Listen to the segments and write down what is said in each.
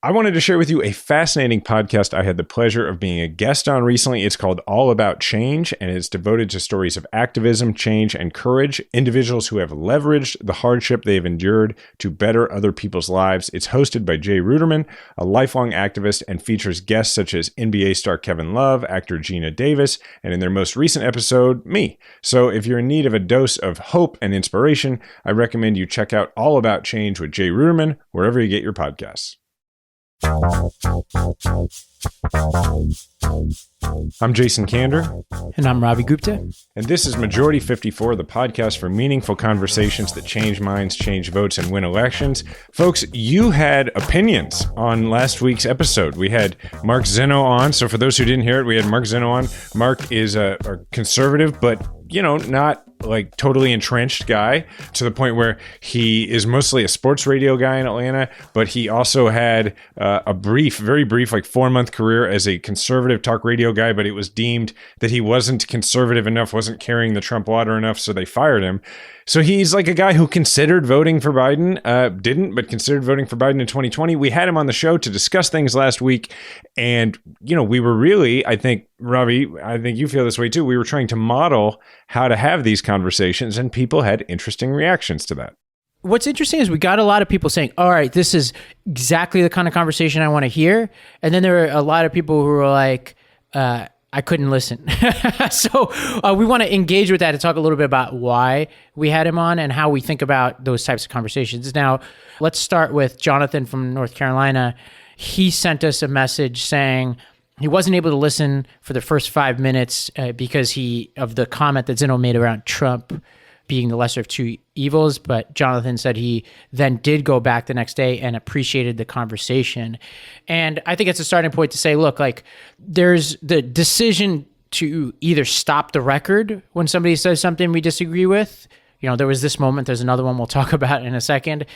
I wanted to share with you a fascinating podcast I had the pleasure of being a guest on recently. It's called All About Change, and it's devoted to stories of activism, change, and courage, individuals who have leveraged the hardship they've endured to better other people's lives. It's hosted by Jay Ruderman, a lifelong activist, and features guests such as NBA star Kevin Love, actor Gina Davis, and in their most recent episode, me. So if you're in need of a dose of hope and inspiration, I recommend you check out All About Change with Jay Ruderman, wherever you get your podcasts. I'm Jason Kander. And I'm Ravi Gupta. And this is Majority 54, the podcast for meaningful conversations that change minds, change votes, and win elections. Folks, you had opinions on last week's episode. We had Mark Zeno on. So for those who didn't hear it, we had Mark Zeno on. Mark is a conservative, but, not like totally entrenched guy, to the point where he is mostly a sports radio guy in Atlanta, but he also had a very brief, like 4-month career as a conservative talk radio guy, but it was deemed that he wasn't conservative enough, wasn't carrying the Trump water enough, so they fired him. So he's like a guy who considered voting for Biden, didn't, but considered voting for Biden in 2020. We had him on the show to discuss things last week, and, we were really, I think, Ravi, I think you feel this way too, we were trying to model how to have these conversations, and people had interesting reactions to that. What's interesting is we got a lot of people saying, all right, this is exactly the kind of conversation I want to hear. And then there were a lot of people who were like, I couldn't listen. So we want to engage with that and talk a little bit about why we had him on and how we think about those types of conversations. Now, let's start with Jonathan from North Carolina. He sent us a message saying he wasn't able to listen for the first 5 minutes because of the comment that Zeno made around Trump being the lesser of two evils. But Jonathan said he then did go back the next day and appreciated the conversation. And I think it's a starting point to say, look, like there's the decision to either stop the record when somebody says something we disagree with. There was this moment, there's another one we'll talk about in a second.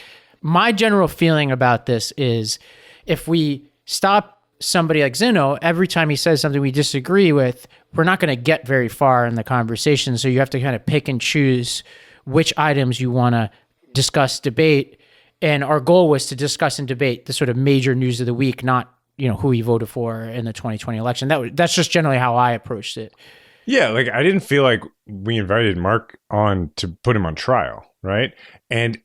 My general feeling about this is if we stop somebody like Zeno, every time he says something we disagree with, we're not going to get very far in the conversation. So you have to kind of pick and choose which items you want to discuss, debate. And our goal was to discuss and debate the sort of major news of the week, not, who he voted for in the 2020 election. That's just generally how I approached it. Yeah, like I didn't feel like we invited Mark on to put him on trial, right? And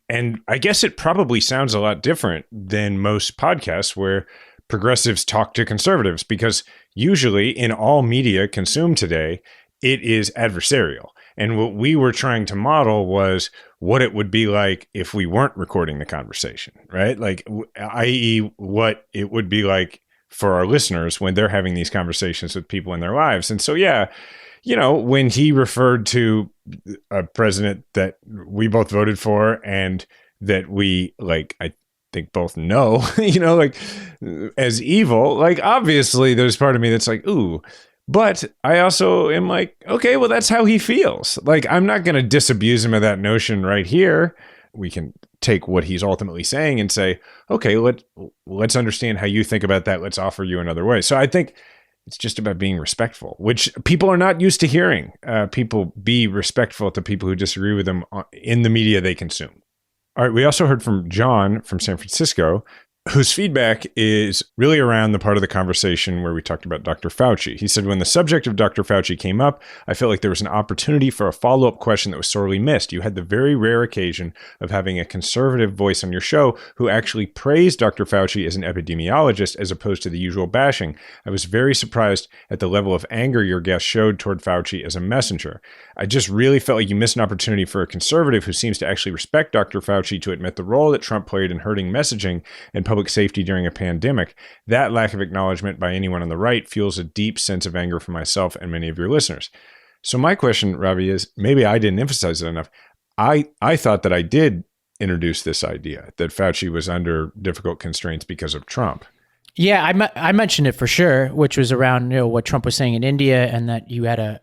I guess it probably sounds a lot different than most podcasts where progressives talk to conservatives, because usually in all media consumed today, it is adversarial. And what we were trying to model was what it would be like if we weren't recording the conversation, right? Like, i.e., what it would be like for our listeners when they're having these conversations with people in their lives. And so, yeah, when he referred to a president that we both voted for and that we, I think both know, as evil, like obviously there's part of me that's like, ooh, but I also am like, okay, well, that's how he feels. Like, I'm not going to disabuse him of that notion right here. We can take what he's ultimately saying and say, okay, let's understand how you think about that. Let's offer you another way. So I think it's just about being respectful, which people are not used to hearing. People be respectful to people who disagree with them in the media they consume. All right, we also heard from John from San Francisco, whose feedback is really around the part of the conversation where we talked about Dr. Fauci. He said, when the subject of Dr. Fauci came up, I felt like there was an opportunity for a follow-up question that was sorely missed. You had the very rare occasion of having a conservative voice on your show who actually praised Dr. Fauci as an epidemiologist as opposed to the usual bashing. I was very surprised at the level of anger your guest showed toward Fauci as a messenger. I just really felt like you missed an opportunity for a conservative who seems to actually respect Dr. Fauci to admit the role that Trump played in hurting messaging and public safety during a pandemic. That lack of acknowledgement by anyone on the right fuels a deep sense of anger for myself and many of your listeners. So my question, Ravi, is maybe I didn't emphasize it enough. I thought that I did introduce this idea that Fauci was under difficult constraints because of Trump. Yeah, I mentioned it for sure, which was around what Trump was saying in India, and that you had a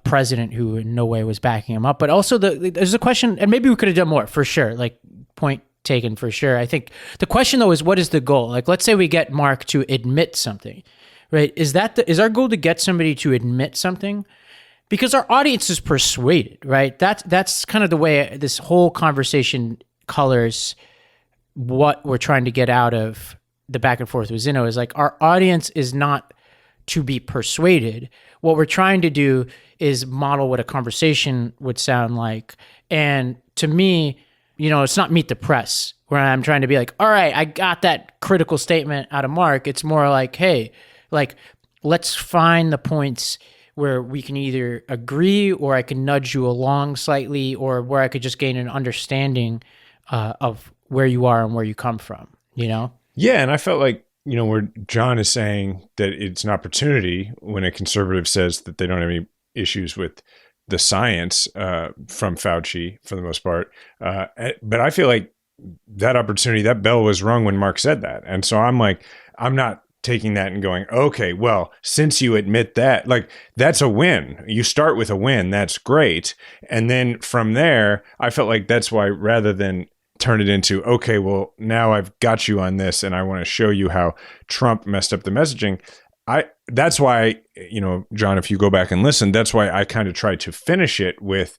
president who in no way was backing him up. But also there's a question, and maybe we could have done more for sure. Like, point taken for sure. I think the question though is, what is the goal? Like, let's say we get Mark to admit something, right? Is our goal to get somebody to admit something? Because our audience is persuaded, right? That's kind of the way this whole conversation colors what we're trying to get out of the back and forth with Zinno is like, our audience is not to be persuaded. What we're trying to do is model what a conversation would sound like. And to me, it's not meet the press where I'm trying to be like, all right, I got that critical statement out of Mark. It's more like, hey, like, let's find the points where we can either agree or I can nudge you along slightly, or where I could just gain an understanding of where you are and where you come from, Yeah, and I felt like, where John is saying that it's an opportunity when a conservative says that they don't have any issues with the science from Fauci for the most part. But I feel like that opportunity, that bell was rung when Mark said that. And so I'm like, I'm not taking that and going, okay, well, since you admit that, like, that's a win. You start with a win. That's great. And then from there, I felt like that's why, rather than turn it into, okay, well, now I've got you on this and I want to show you how Trump messed up the messaging. That's why, John, if you go back and listen, that's why I kind of tried to finish it with,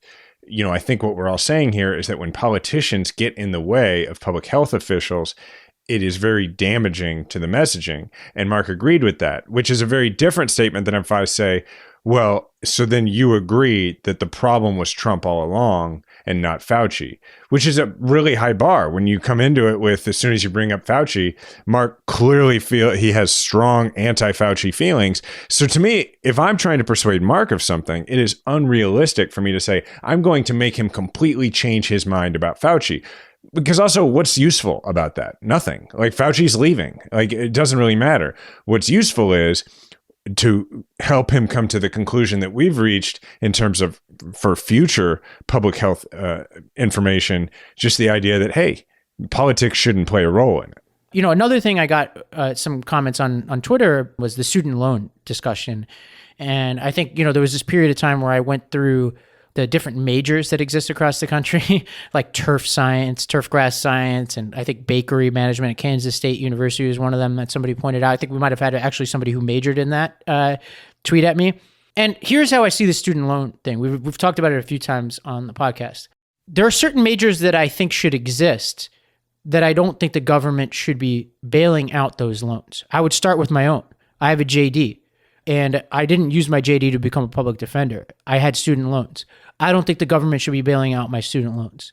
I think what we're all saying here is that when politicians get in the way of public health officials, it is very damaging to the messaging. And Mark agreed with that, which is a very different statement than if I say, well, so then you agree that the problem was Trump all along and not Fauci, which is a really high bar. When you come into it with, as soon as you bring up Fauci, Mark clearly he has strong anti-Fauci feelings. So to me, if I'm trying to persuade Mark of something, it is unrealistic for me to say, I'm going to make him completely change his mind about Fauci. Because also, what's useful about that? Nothing. Like, Fauci's leaving. Like, it doesn't really matter. What's useful is to help him come to the conclusion that we've reached in terms of, for future public health information, just the idea that, hey, politics shouldn't play a role in it. Another thing I got some comments on Twitter was the student loan discussion. And I think, there was this period of time where I went through the different majors that exist across the country, like turf grass science, and I think bakery management at Kansas State University was one of them that somebody pointed out. I think we might have had actually somebody who majored in that tweet at me. And here's how I see the student loan thing. We've talked about it a few times on the podcast. There are certain majors that I think should exist that I don't think the government should be bailing out those loans. I would start with my own. I have a JD. And I didn't use my JD to become a public defender. I had student loans. I don't think the government should be bailing out my student loans,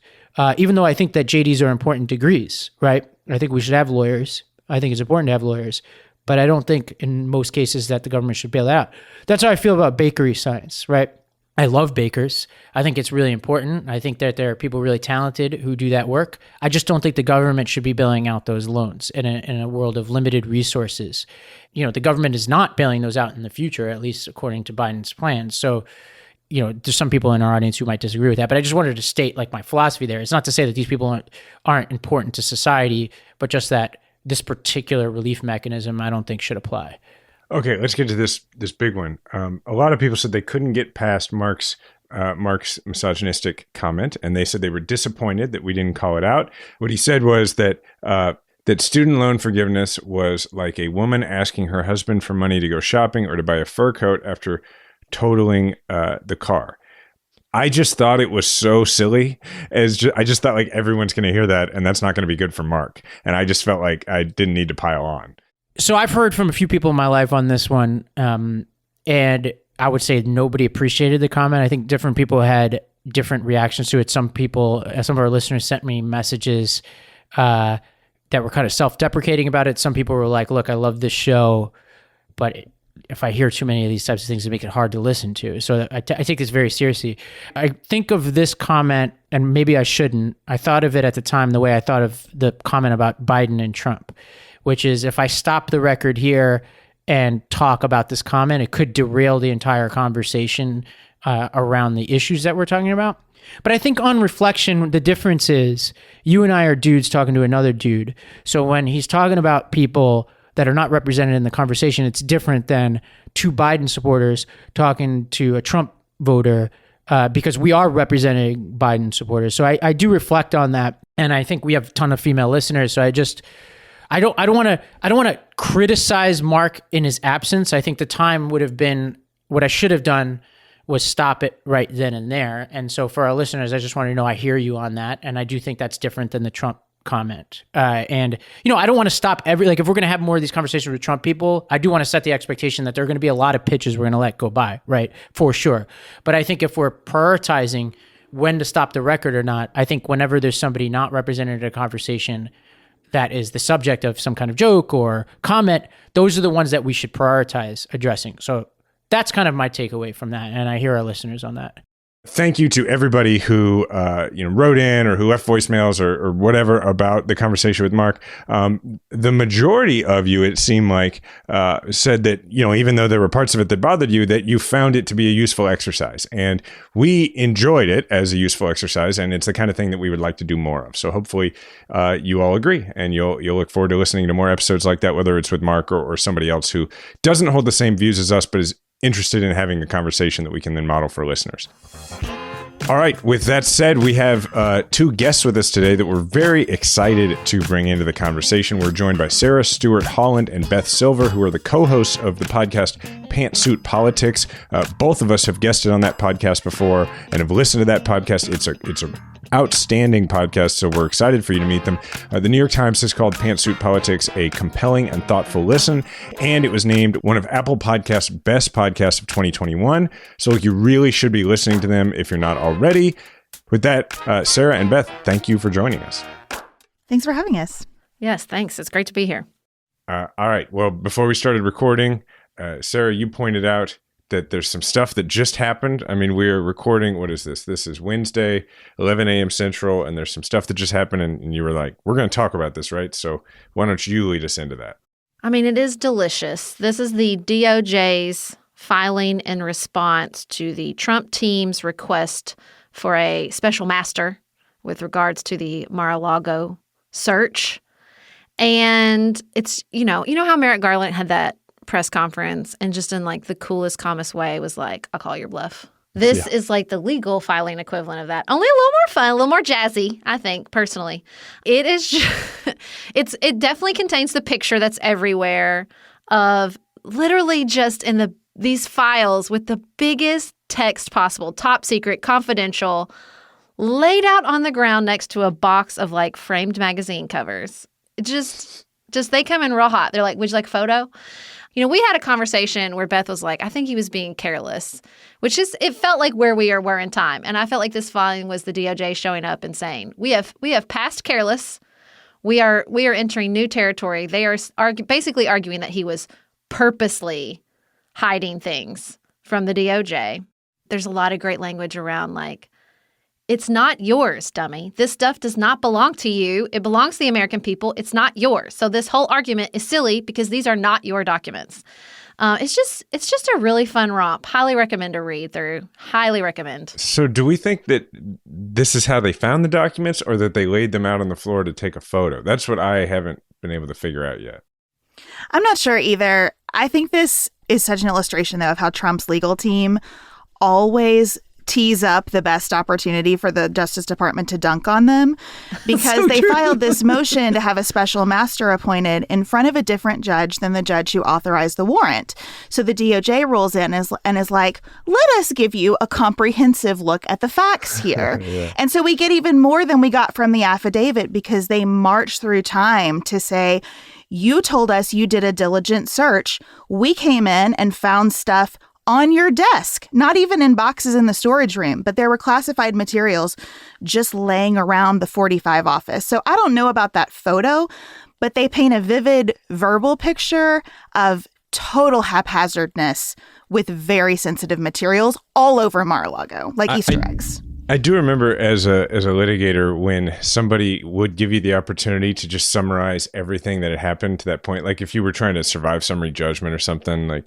even though I think that JDs are important degrees, right? I think we should have lawyers. I think it's important to have lawyers. But I don't think in most cases that the government should bail out. That's how I feel about bakery science, right? I love bakers. I think it's really important. I think that there are people really talented who do that work. I just don't think the government should be bailing out those loans in a world of limited resources. The government is not bailing those out in the future, at least according to Biden's plans. So, there's some people in our audience who might disagree with that, but I just wanted to state like my philosophy there. It's not to say that these people aren't important to society, but just that this particular relief mechanism I don't think should apply. Okay, let's get to this big one. A lot of people said they couldn't get past Mark's misogynistic comment, and they said they were disappointed that we didn't call it out. What he said was that student loan forgiveness was like a woman asking her husband for money to go shopping or to buy a fur coat after totaling the car. I just thought it was so silly. I just thought like everyone's going to hear that, and that's not going to be good for Mark. And I just felt like I didn't need to pile on. So I've heard from a few people in my life on this one, and I would say nobody appreciated the comment. I think different people had different reactions to it. Some of our listeners sent me messages that were kind of self-deprecating about it. Some people were like, look, I love this show, but if I hear too many of these types of things, it make it hard to listen to. So I take this very seriously. I think of this comment, and maybe I shouldn't. I thought of it at the time the way I thought of the comment about Biden and Trump, which is if I stop the record here and talk about this comment, it could derail the entire conversation around the issues that we're talking about. But I think on reflection, the difference is you and I are dudes talking to another dude. So when he's talking about people that are not represented in the conversation, it's different than two Biden supporters talking to a Trump voter because we are representing Biden supporters. So I do reflect on that, and I think we have a ton of female listeners. So I don't want to criticize Mark in his absence. I think the time would have been what I should have done was stop it right then and there. And so for our listeners, I just want to know I hear you on that, and I do think that's different than the Trump comment. And, I don't want to stop if we're going to have more of these conversations with Trump people, I do want to set the expectation that there are going to be a lot of pitches we're going to let go by, right? For sure. But I think if we're prioritizing when to stop the record or not, I think whenever there's somebody not represented in a conversation that is the subject of some kind of joke or comment, those are the ones that we should prioritize addressing. So that's kind of my takeaway from that. And I hear our listeners on that. Thank you to everybody who wrote in or who left voicemails or whatever about the conversation with Mark. The majority of you, it seemed like, said that, even though there were parts of it that bothered you, that you found it to be a useful exercise. And we enjoyed it as a useful exercise, and it's the kind of thing that we would like to do more of. So hopefully you all agree, and you'll look forward to listening to more episodes like that, whether it's with Mark or somebody else who doesn't hold the same views as us, but is interested in having a conversation that we can then model for listeners. All right. With that said, we have two guests with us today that we're very excited to bring into the conversation. We're joined by Sarah, Stewart, Holland, and Beth Silver, who are the co-hosts of the podcast Pantsuit Politics. Both of us have guested on that podcast before and have listened to that podcast. It's a outstanding podcast, so we're excited for you to meet them. The New York Times has called Pantsuit Politics a compelling and thoughtful listen, and it was named one of Apple Podcasts' best podcasts of 2021. So you really should be listening to them if you're not already. With that, Sarah and Beth, thank you for joining us. Thanks for having us. Yes, thanks. It's great to be here. All right. Well, before we started recording, Sarah, you pointed out that there's some stuff that just happened. I mean, we're recording, what is this? This is Wednesday, 11 a.m. Central, and there's some stuff that just happened, and you were like, we're going to talk about this, right? So why don't you lead us into that? I mean, it is delicious. This is the DOJ's filing in response to the Trump team's request for a special master with regards to the Mar-a-Lago search. And it's, how Merrick Garland had that press conference and just in the coolest, calmest way was like, I'll call your bluff. This is like the legal filing equivalent of that. Only a little more fun, a little more jazzy, I think, personally. It is it definitely contains the picture that's everywhere of literally just in these files with the biggest text possible, top secret, confidential, laid out on the ground next to a box of framed magazine covers. Just they come in real hot. They're like, would you like a photo? We had a conversation where Beth was like, I think he was being careless, which is, it felt like where we were in time. And I felt like this filing was the DOJ showing up and saying, we have passed careless. We are entering new territory. They are basically arguing that he was purposely hiding things from the DOJ. There's a lot of great language around it's not yours, dummy. This stuff does not belong to you. It belongs to the American people. It's not yours. So this whole argument is silly because these are not your documents. It's just a really fun romp. Highly recommend a read through. Highly recommend. So do we think that this is how they found the documents or that they laid them out on the floor to take a photo? That's what I haven't been able to figure out yet. I'm not sure either. I think this is such an illustration, though, of how Trump's legal team always tease up the best opportunity for the Justice Department to dunk on them, because they filed this motion to have a special master appointed in front of a different judge than the judge who authorized the warrant. So the DOJ rolls in and is like, let us give you a comprehensive look at the facts here. Yeah. And so we get even more than we got from the affidavit because they march through time to say, you told us you did a diligent search. We came in and found stuff on your desk, not even in boxes in the storage room, but there were classified materials just laying around the 45 office. So I don't know about that photo, but they paint a vivid verbal picture of total haphazardness with very sensitive materials all over Mar-a-Lago, like Easter eggs. I do remember as a litigator when somebody would give you the opportunity to just summarize everything that had happened to that point. Like if you were trying to survive summary judgment or something,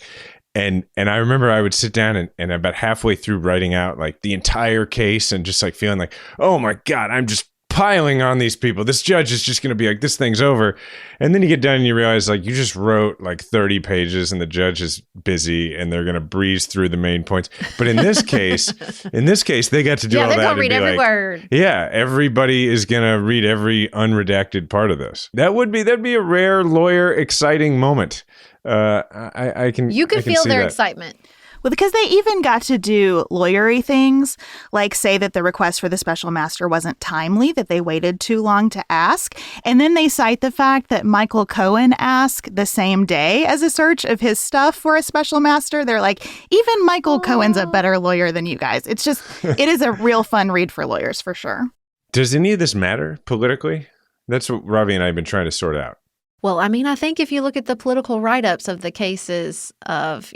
And I remember I would sit down and about halfway through writing out the entire case and just feeling like, oh my God, I'm just piling on these people. This judge is just going to be like, this thing's over. And then you get done and you realize you just wrote 30 pages and the judge is busy and they're going to breeze through the main points. But in this case, they got to do all that. Yeah, they're going to read every word. Yeah, everybody is going to read every unredacted part of this. That'd be a rare lawyer exciting moment. I can feel their excitement. Well, because they even got to do lawyery things, like say that the request for the special master wasn't timely, that they waited too long to ask. And then they cite the fact that Michael Cohen asked the same day as a search of his stuff for a special master. They're like, even Michael Cohen's a better lawyer than you guys. It's just, it is a real fun read for lawyers, for sure. Does any of this matter politically? That's what Ravi and I have been trying to sort out. Well, I mean, I think if you look at the political write-ups of the cases of,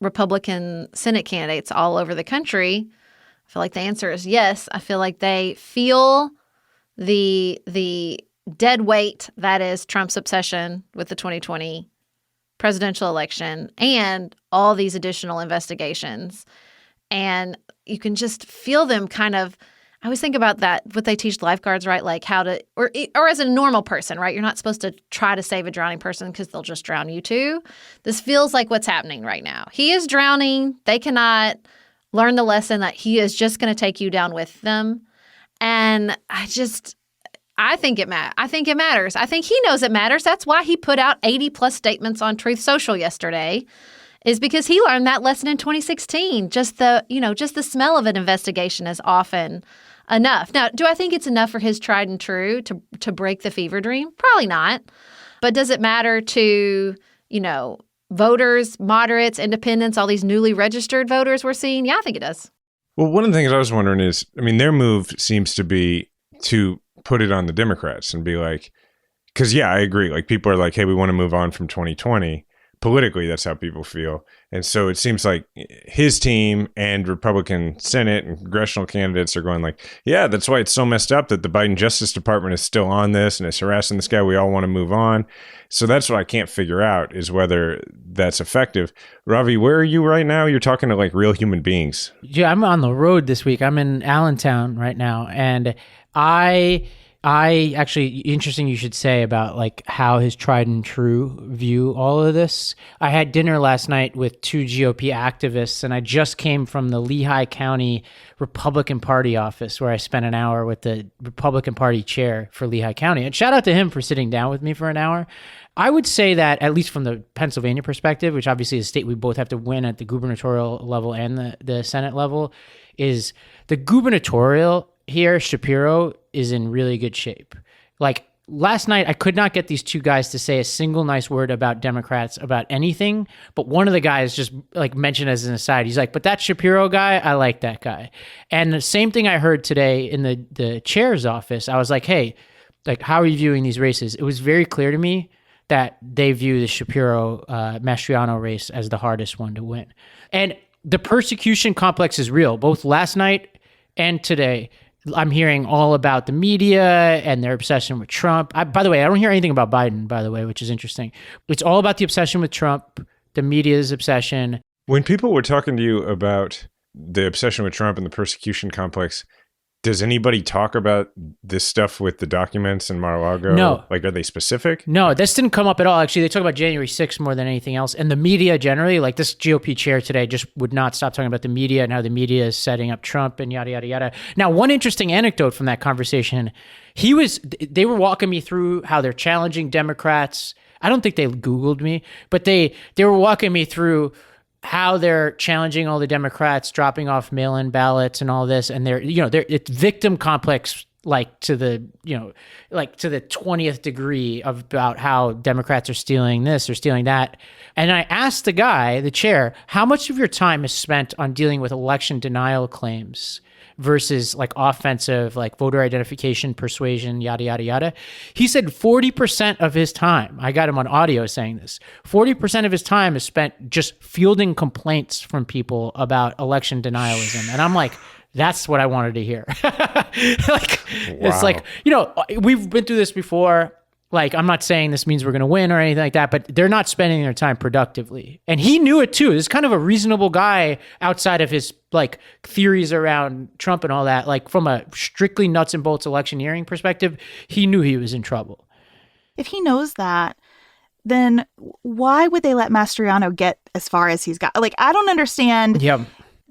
Republican Senate candidates all over the country, I feel like the answer is yes. I feel like they feel the dead weight that is Trump's obsession with the 2020 presidential election and all these additional investigations. And you can just feel them kind of, I always think about that, what they teach lifeguards, right? Like how to, or as a normal person, right? You're not supposed to try to save a drowning person because they'll just drown you too. This feels like what's happening right now. He is drowning. They cannot learn the lesson that he is just going to take you down with them. And I think it matters. I think he knows it matters. That's why he put out 80 plus statements on Truth Social yesterday, is because he learned that lesson in 2016. Just the smell of an investigation is often enough. Now, do I think it's enough for his tried and true to break the fever dream? Probably not. But does it matter to, voters, moderates, independents, all these newly registered voters we're seeing? Yeah, I think it does. Well, one of the things I was wondering is, their move seems to be to put it on the Democrats and be like, because, I agree. Like, people are like, hey, we want to move on from 2020. Politically, that's how people feel. And so it seems like his team and Republican Senate and congressional candidates are going like, yeah, that's why it's so messed up that the Biden Justice Department is still on this and is harassing this guy. We all want to move on. So that's what I can't figure out, is whether that's effective. Ravi, where are you right now? You're talking to like real human beings. Yeah, I'm on the road this week. I'm in Allentown right now. And I actually, interesting you should say about like how his tried and true view all of this. I had dinner last night with 2 GOP activists, and I just came from the Lehigh County Republican Party office where I spent an hour with the Republican Party chair for Lehigh County. And shout out to him for sitting down with me for an hour. I would say that, at least from the Pennsylvania perspective, which obviously is a state we both have to win at the gubernatorial level and the Senate level, is the gubernatorial here, Shapiro, is in really good shape. Like last night, I could not get these 2 guys to say a single nice word about Democrats, about anything. But one of the guys just like mentioned as an aside, he's like, but that Shapiro guy, I like that guy. And the same thing I heard today in the chair's office. I was like, hey, like, how are you viewing these races? It was very clear to me that they view the Shapiro Mastriano race as the hardest one to win. And the persecution complex is real, both last night and today. I'm hearing all about the media and their obsession with Trump. By the way, I don't hear anything about Biden, by the way, which is interesting. It's all about the obsession with Trump, the media's obsession. When people were talking to you about the obsession with Trump and the persecution complex, does anybody talk about this stuff with the documents in Mar-a-Lago? No. Like, are they specific? No, this didn't come up at all. Actually, they talk about January 6th more than anything else. And the media generally, like this GOP chair today just would not stop talking about the media and how the media is setting up Trump and yada, yada, yada. Now, one interesting anecdote from that conversation, they were walking me through how they're challenging Democrats. I don't think they Googled me, but they were walking me through how they're challenging all the Democrats, dropping off mail-in ballots and all this. And it's victim complex, like to the 20th degree about how Democrats are stealing this or stealing that. And I asked the guy, the chair, how much of your time is spent on dealing with election denial claims versus like offensive, like voter identification, persuasion, yada, yada, yada. He said 40% of his time, I got him on audio saying this, 40% of his time is spent just fielding complaints from people about election denialism. And I'm like, that's what I wanted to hear. It's like, we've been through this before. Like, I'm not saying this means we're going to win or anything like that, but they're not spending their time productively. And he knew it too. He's kind of a reasonable guy outside of his like theories around Trump and all that. Like from a strictly nuts and bolts electioneering perspective, he knew he was in trouble. If he knows that, then why would they let Mastriano get as far as he's got? Like, I don't understand. Yep.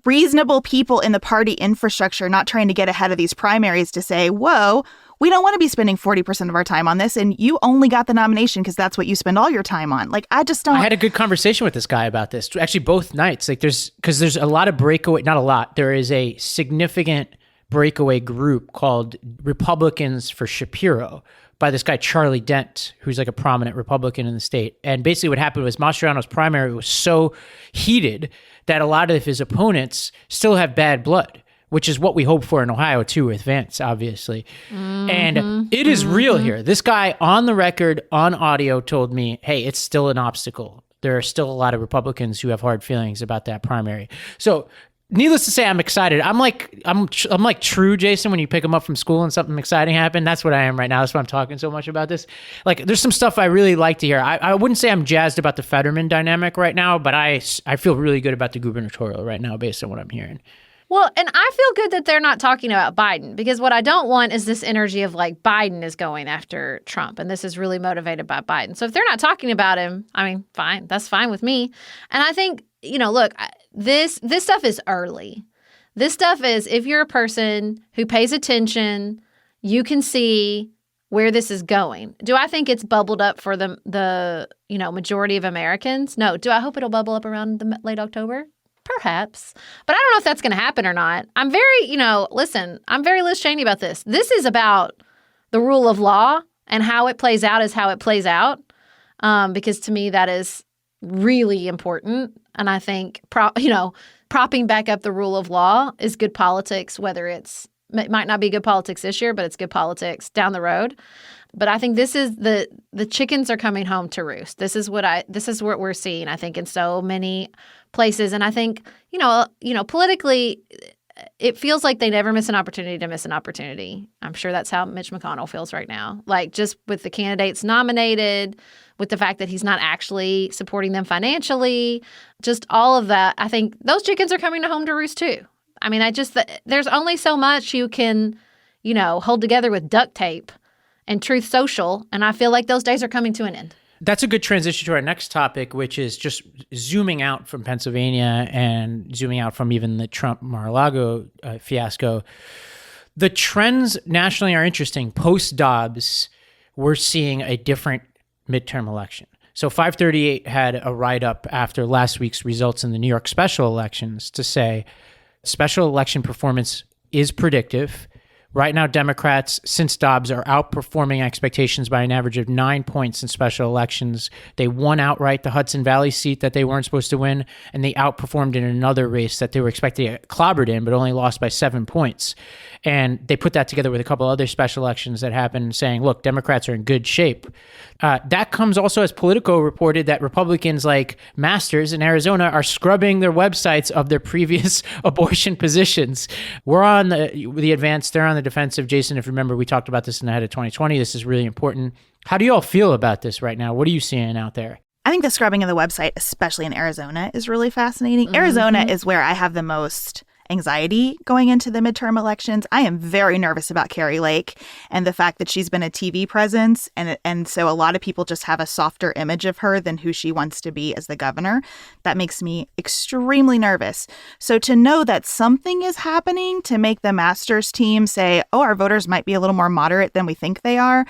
Reasonable people in the party infrastructure not trying to get ahead of these primaries to say, whoa, we don't want to be spending 40% of our time on this. And you only got the nomination because that's what you spend all your time on. Like, I just don't. I had a good conversation with this guy about this. Actually, both nights. Like, there's a lot of breakaway, not a lot. There is a significant breakaway group called Republicans for Shapiro by this guy, Charlie Dent, who's like a prominent Republican in the state. And basically what happened was Mastriano's primary was so heated that a lot of his opponents still have bad blood, which is what we hope for in Ohio too with Vance, obviously. And it is real here. This guy on the record, on audio, told me, hey, it's still an obstacle. There are still a lot of Republicans who have hard feelings about that primary. So needless to say, I'm excited. I'm like true, Jason, when you pick him up from school and something exciting happened. That's what I am right now. That's why I'm talking so much about this. Like, there's some stuff I really like to hear. I wouldn't say I'm jazzed about the Fetterman dynamic right now, but I feel really good about the gubernatorial right now based on what I'm hearing. Well, and I feel good that they're not talking about Biden, because what I don't want is this energy of like Biden is going after Trump and this is really motivated by Biden. So if they're not talking about him, I mean, fine. That's fine with me. And I think, look, this stuff is early. This stuff is, if you're a person who pays attention, you can see where this is going. Do I think it's bubbled up for the majority of Americans? No. Do I hope it'll bubble up around the late October? Perhaps. But I don't know if that's going to happen or not. I'm very, I'm very Liz Cheney about this. This is about the rule of law, and how it plays out is how it plays out. Because to me, that is really important. And I think, propping back up the rule of law is good politics, whether it might not be good politics this year, but it's good politics down the road. But I think this is the chickens are coming home to roost. This is what we're seeing, I think, in so many places. And I think, politically, it feels like they never miss an opportunity to miss an opportunity. I'm sure that's how Mitch McConnell feels right now. Like, just with the candidates nominated, with the fact that he's not actually supporting them financially, just all of that. I think those chickens are coming home to roost too. I mean, there's only so much you can, hold together with duct tape and Truth Social. And I feel like those days are coming to an end. That's a good transition to our next topic, which is just zooming out from Pennsylvania and zooming out from even the Trump Mar-a-Lago fiasco. The trends nationally are interesting. Post-Dobbs, we're seeing a different midterm election. So 538 had a write-up after last week's results in the New York special elections to say special election performance is predictive. Right now, Democrats, since Dobbs, are outperforming expectations by an average of 9 points in special elections. They won outright the Hudson Valley seat that they weren't supposed to win, and they outperformed in another race that they were expecting to get clobbered in, but only lost by 7 points. And they put that together with a couple other special elections that happened, saying, look, Democrats are in good shape. That comes also as Politico reported that Republicans like Masters in Arizona are scrubbing their websites of their previous abortion positions. We're on the advance. They're on the defensive. Jason, if you remember, we talked about this in the head of 2020. This is really important. How do you all feel about this right now? What are you seeing out there? I think the scrubbing of the website, especially in Arizona, is really fascinating. Mm-hmm. Arizona is where I have the most anxiety going into the midterm elections. I am very nervous about Carrie Lake and the fact that she's been a TV presence. And so a lot of people just have a softer image of her than who she wants to be as the governor. That makes me extremely nervous. So to know that something is happening to make the Masters team say, oh, our voters might be a little more moderate than we think they are,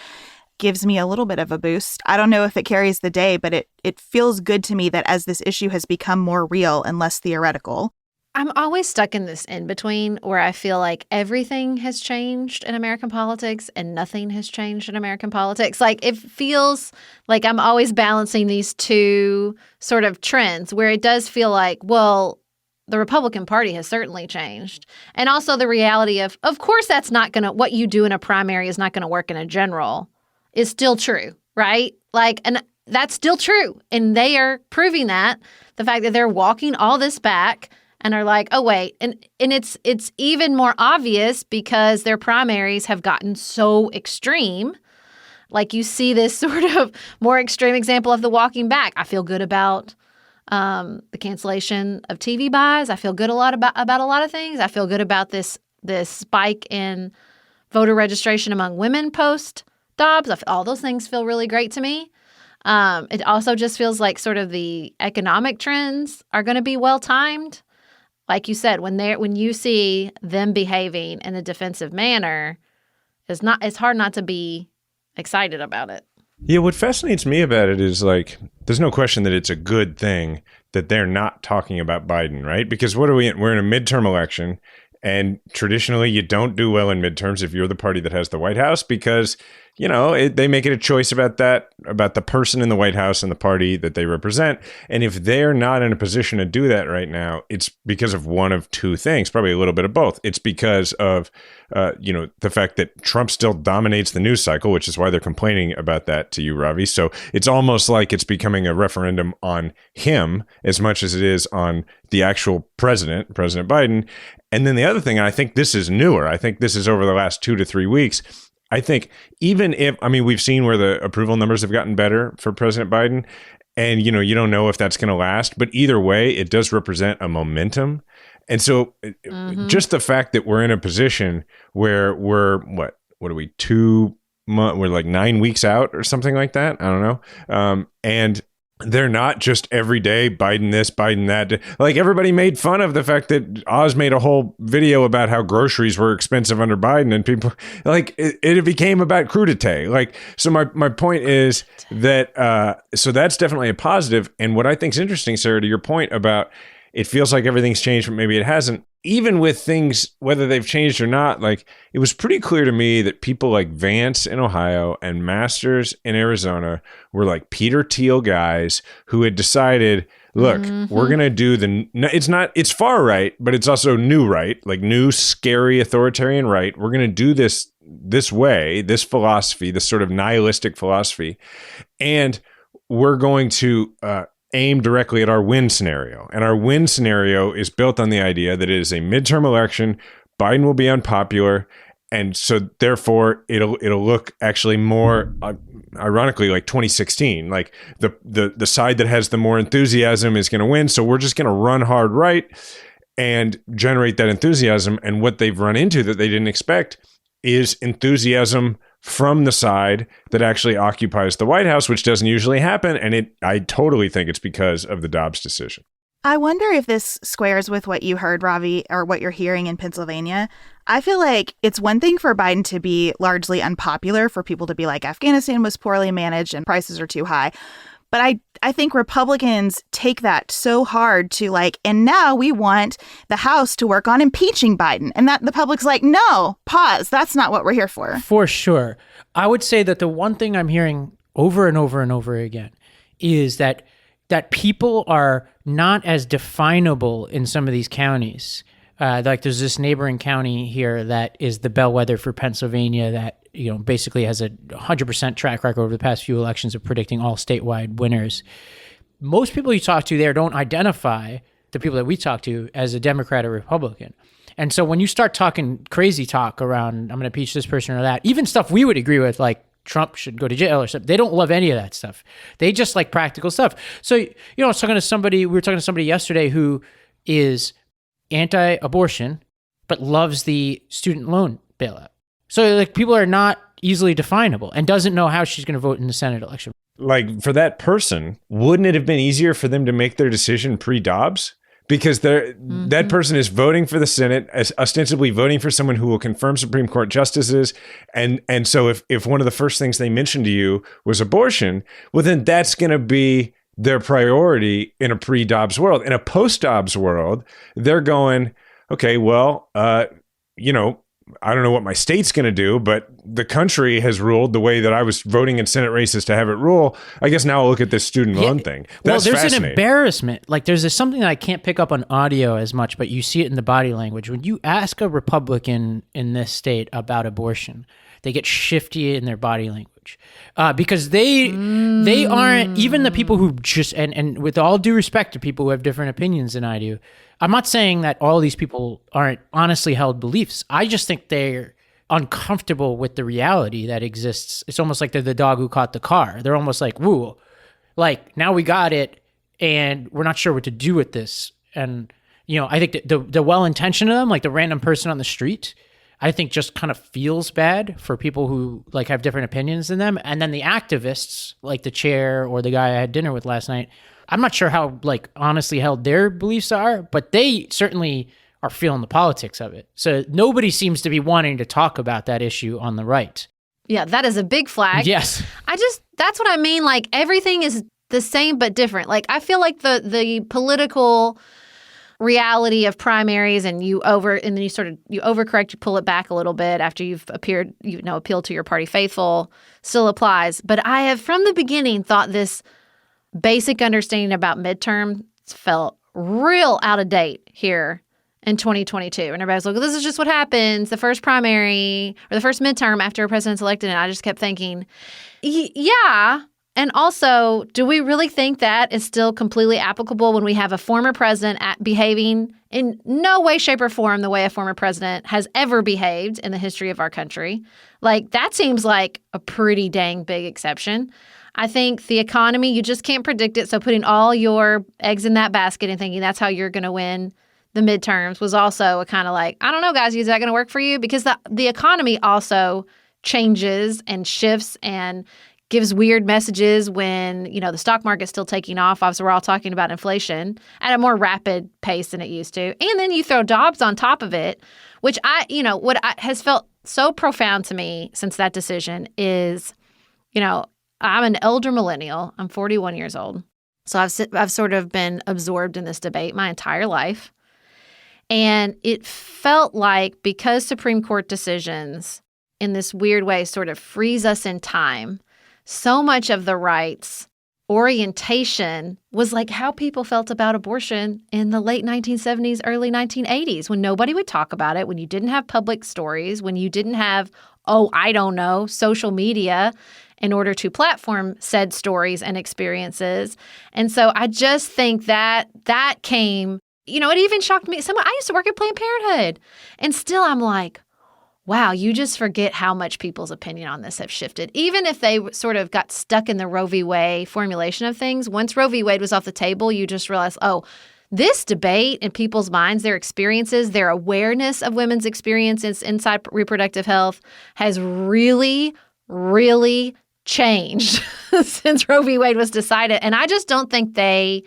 gives me a little bit of a boost. I don't know if it carries the day, but it feels good to me that as this issue has become more real and less theoretical. I'm always stuck in this in-between where I feel like everything has changed in American politics and nothing has changed in American politics. Like, it feels like I'm always balancing these two sort of trends where it does feel like, well, the Republican Party has certainly changed. And also the reality of course, that's not going to, what you do in a primary is not going to work in a general is still true, right? Like, and that's still true. And they are proving that. The fact that they're walking all this back and are like, oh, wait. And it's even more obvious because their primaries have gotten so extreme. Like, you see this sort of more extreme example of the walking back. I feel good about the cancellation of TV buys. I feel good about a lot of things. I feel good about this spike in voter registration among women post-Dobbs. All those things feel really great to me. It also just feels like sort of the economic trends are going to be well-timed. Like you said, when you see them behaving in a defensive manner, it's hard not to be excited about it. Yeah, what fascinates me about it is like, there's no question that it's a good thing that they're not talking about Biden, right? Because what are we in? We're in a midterm election, and traditionally you don't do well in midterms if you're the party that has the White House, because, you know, they make it a choice about that, about the person in the White House and the party that they represent. And if they're not in a position to do that right now, it's because of one of two things, probably a little bit of both. It's because of, the fact that Trump still dominates the news cycle, which is why they're complaining about that to you, Ravi. So it's almost like it's becoming a referendum on him as much as it is on the actual President Biden. And then the other thing, and I think this is newer, I think this is over the last 2 to 3 weeks, I think even if, we've seen where the approval numbers have gotten better for President Biden, and, you don't know if that's going to last, but either way, it does represent a momentum. And so just the fact that we're in a position where what are we, 2 months, we're like 9 weeks out or something like that. I don't know. And they're not just every day Biden this, Biden that. Like, everybody made fun of the fact that Oz made a whole video about how groceries were expensive under Biden, and people like it became about crudité. Like, so my point is that so that's definitely a positive. And what I think is interesting, Sarah, to your point about it feels like everything's changed, but maybe it hasn't. Even with things, whether they've changed or not, like, it was pretty clear to me that people like Vance in Ohio and Masters in Arizona were like Peter Thiel guys who had decided, look, we're going to do it's far right, but it's also new right, like new, scary, authoritarian right. We're going to do this way, this philosophy, this sort of nihilistic philosophy. And we're going to, aim directly at our win scenario. And our win scenario is built on the idea that it is a midterm election. Biden will be unpopular. And so therefore it'll look actually more ironically like 2016, like the side that has the more enthusiasm is going to win. So we're just going to run hard right and generate that enthusiasm. And what they've run into that they didn't expect is enthusiasm from the side that actually occupies the White House, which doesn't usually happen. And I totally think it's because of the Dobbs decision. I wonder if this squares with what you heard, Ravi, or what you're hearing in Pennsylvania. I feel like it's one thing for Biden to be largely unpopular, for people to be like, Afghanistan was poorly managed and prices are too high. But I think Republicans take that so hard to like, and now we want the House to work on impeaching Biden. And that the public's like, no, pause. That's not what we're here for. For sure. I would say that the one thing I'm hearing over and over and over again is that people are not as definable in some of these counties. Like there's this neighboring county here that is the bellwether for Pennsylvania that, basically has a 100% track record over the past few elections of predicting all statewide winners. Most people you talk to there don't identify the people that we talk to as a Democrat or Republican. And so when you start talking crazy talk around, I'm going to impeach this person or that, even stuff we would agree with, like Trump should go to jail or something, they don't love any of that stuff. They just like practical stuff. So, I was talking to somebody, we were talking to somebody yesterday who is anti-abortion, but loves the student loan bailout. So like people are not easily definable and doesn't know how she's going to vote in the Senate election. Like, for that person, wouldn't it have been easier for them to make their decision pre-Dobbs? Because that person is voting for the Senate, as ostensibly voting for someone who will confirm Supreme Court justices. And so if one of the first things they mentioned to you was abortion, well, then that's going to be their priority in a pre-Dobbs world. In a post-Dobbs world, they're going, okay, well, I don't know what my state's going to do, but the country has ruled the way that I was voting in Senate races to have it rule. I guess now I'll look at this student loan thing. That's there's an embarrassment. Like there's something that I can't pick up on audio as much, but you see it in the body language. When you ask a Republican in this state about abortion, they get shifty in their body language because they aren't, even the people who just, and with all due respect to people who have different opinions than I do, I'm not saying that all these people aren't honestly held beliefs. I just think they're uncomfortable with the reality that exists. It's almost like they're the dog who caught the car. They're almost like, woo, like now we got it and we're not sure what to do with this. And, I think the well-intentioned of them, like the random person on the street, I think just kind of feels bad for people who like have different opinions than them. And then the activists, like the chair or the guy I had dinner with last night, I'm not sure how like honestly held their beliefs are, but they certainly are feeling the politics of it. So nobody seems to be wanting to talk about that issue on the right. Yeah, that is a big flag. Yes. That's what I mean. Like, everything is the same but different. Like, I feel like the political reality of primaries, and then you overcorrect, you pull it back a little bit after you've appealed to your party faithful, still applies. But I have from the beginning thought this basic understanding about midterm felt real out of date here in 2022. And everybody's like, well, this is just what happens the first primary or the first midterm after a president's elected. And I just kept thinking, yeah. And also, do we really think that is still completely applicable when we have a former president behaving in no way, shape, or form the way a former president has ever behaved in the history of our country? Like, that seems like a pretty dang big exception. I think the economy, you just can't predict it. So putting all your eggs in that basket and thinking that's how you're going to win the midterms was also a kind of like, I don't know, guys, is that going to work for you? Because the economy also changes and shifts and gives weird messages when, the stock market's still taking off. Obviously, we're all talking about inflation at a more rapid pace than it used to. And then you throw Dobbs on top of it, which has felt so profound to me since that decision is, I'm an elder millennial. I'm 41 years old. So I've sort of been absorbed in this debate my entire life. And it felt like because Supreme Court decisions in this weird way sort of freeze us in time, so much of the right's orientation was like how people felt about abortion in the late 1970s, early 1980s, when nobody would talk about it, when you didn't have public stories, when you didn't have, social media in order to platform said stories and experiences. And so I just think that came, it even shocked me. I used to work at Planned Parenthood, and still I'm like, wow, you just forget how much people's opinion on this have shifted. Even if they sort of got stuck in the Roe v. Wade formulation of things, once Roe v. Wade was off the table, you just realize, this debate in people's minds, their experiences, their awareness of women's experiences inside reproductive health has really, really changed since Roe v. Wade was decided. And I just don't think I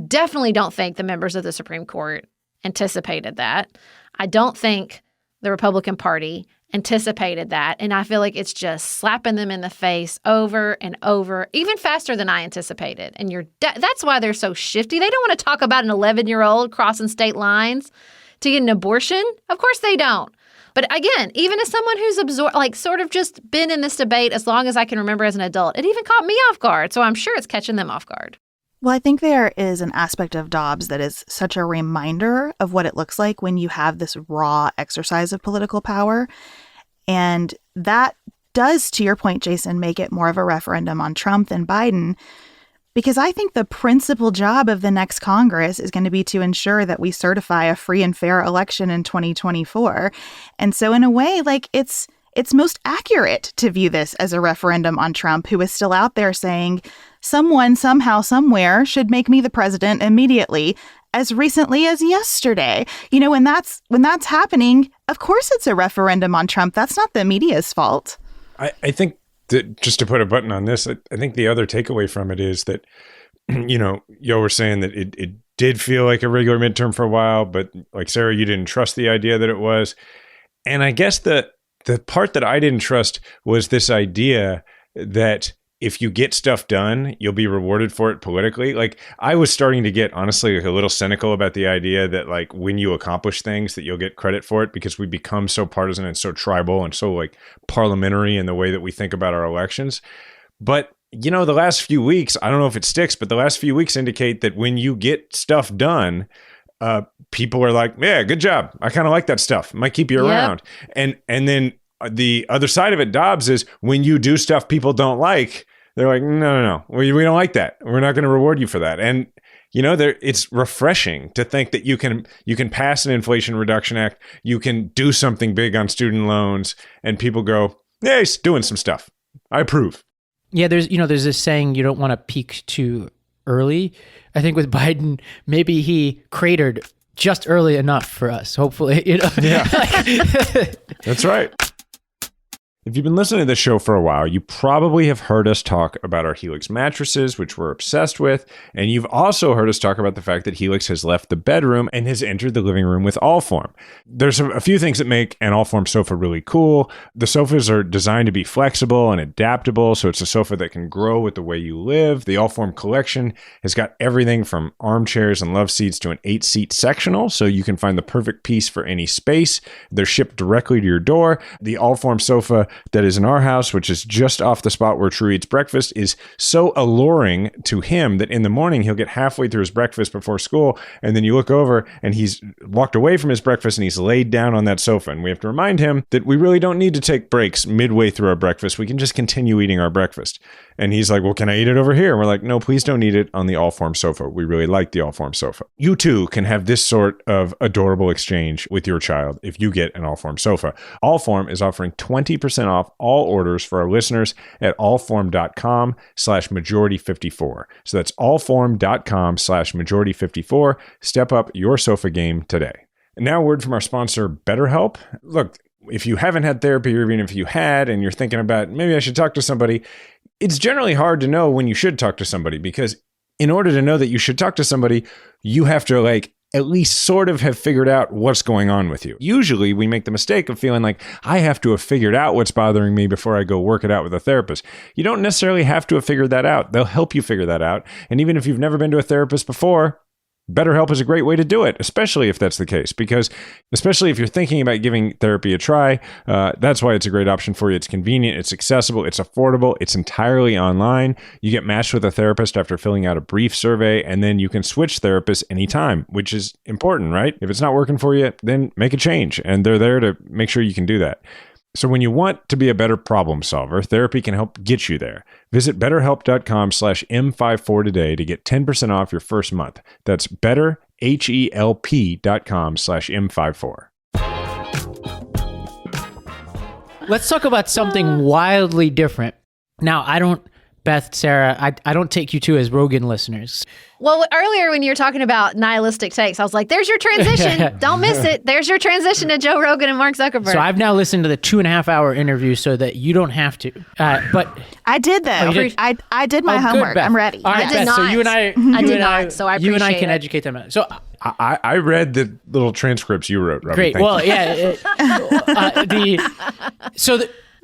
definitely don't think the members of the Supreme Court anticipated that. I don't think the Republican Party anticipated that. And I feel like it's just slapping them in the face over and over, even faster than I anticipated. And that's why they're so shifty. They don't want to talk about an 11-year-old crossing state lines to get an abortion. Of course they don't. But again, even as someone who's sort of just been in this debate as long as I can remember as an adult, it even caught me off guard. So I'm sure it's catching them off guard. Well, I think there is an aspect of Dobbs that is such a reminder of what it looks like when you have this raw exercise of political power. And that does, to your point, Jason, make it more of a referendum on Trump than Biden, because I think the principal job of the next Congress is going to be to ensure that we certify a free and fair election in 2024. And so in a way, it's most accurate to view this as a referendum on Trump, who is still out there saying, someone, somehow, somewhere should make me the president immediately, as recently as yesterday. When that's happening, of course it's a referendum on Trump. That's not the media's fault. I think that, just to put a button on this, I think the other takeaway from it is that, y'all were saying that it did feel like a regular midterm for a while, but like Sarah, you didn't trust the idea that it was. And I guess the part that I didn't trust was this idea that if you get stuff done, you'll be rewarded for it politically. Like, I was starting to get, honestly, a little cynical about the idea that, like, when you accomplish things that you'll get credit for it, because we become so partisan and so tribal and so, like, parliamentary in the way that we think about our elections. But, the last few weeks, I don't know if it sticks, but the last few weeks indicate that when you get stuff done, people are like, yeah, good job. I kind of like that stuff. Might keep you around. And then the other side of it, Dobbs, is when you do stuff people don't like, they're like, no, we don't like that. We're not going to reward you for that. And, it's refreshing to think that you can pass an Inflation Reduction Act. You can do something big on student loans, and people go, yeah, he's doing some stuff. I approve. Yeah, there's this saying, you don't want to peak too early. I think with Biden, maybe he cratered just early enough for us, hopefully. Yeah. That's right. If you've been listening to this show for a while, you probably have heard us talk about our Helix mattresses, which we're obsessed with. And you've also heard us talk about the fact that Helix has left the bedroom and has entered the living room with Allform. There's a few things that make an Allform sofa really cool. The sofas are designed to be flexible and adaptable, so it's a sofa that can grow with the way you live. The Allform collection has got everything from armchairs and love seats to an 8-seat sectional, so you can find the perfect piece for any space. They're shipped directly to your door. The Allform sofa that is in our house, which is just off the spot where True eats breakfast, is so alluring to him that in the morning he'll get halfway through his breakfast before school, and then you look over and he's walked away from his breakfast and he's laid down on that sofa. And we have to remind him that we really don't need to take breaks midway through our breakfast. We can just continue eating our breakfast. And he's like, well, can I eat it over here? And we're like, no, please don't eat it on the Allform sofa. We really like the Allform sofa. You too can have this sort of adorable exchange with your child if you get an Allform sofa. Allform is offering 20% off all orders for our listeners at allform.com/majority54. So that's allform.com/majority54. Step up your sofa game today. And now a word from our sponsor, BetterHelp. Look, if you haven't had therapy, or even if you had and you're thinking about maybe I should talk to somebody, it's generally hard to know when you should talk to somebody, because in order to know that you should talk to somebody, you have to at least sort of have figured out what's going on with you. Usually we make the mistake of feeling like I have to have figured out what's bothering me before I go work it out with a therapist. You don't necessarily have to have figured that out. They'll help you figure that out. And even if you've never been to a therapist before, BetterHelp is a great way to do it, especially if that's the case, because especially if you're thinking about giving therapy a try, that's why it's a great option for you. It's convenient, it's accessible, it's affordable, it's entirely online. You get matched with a therapist after filling out a brief survey, and then you can switch therapists anytime, which is important, right? If it's not working for you, then make a change, and they're there to make sure you can do that. So when you want to be a better problem solver, therapy can help get you there. Visit betterhelp.com/M54 today to get 10% off your first month. That's betterhelp.com/M54. Let's talk about something wildly different. Now, Beth, Sarah, I don't take you two as Rogan listeners. Well, earlier when you were talking about nihilistic takes, I was like, there's your transition. Don't miss it. There's your transition to Joe Rogan and Mark Zuckerberg. So I've now listened to the 2.5-hour interview so that you don't have to. But I did, though. you did? I did my homework. Beth. I'm ready. All right, I did Beth, not. So you and I, So I appreciate you and I can it. educate them. So I read the little transcripts you wrote, Ravi. great. Thank Well, you. Yeah.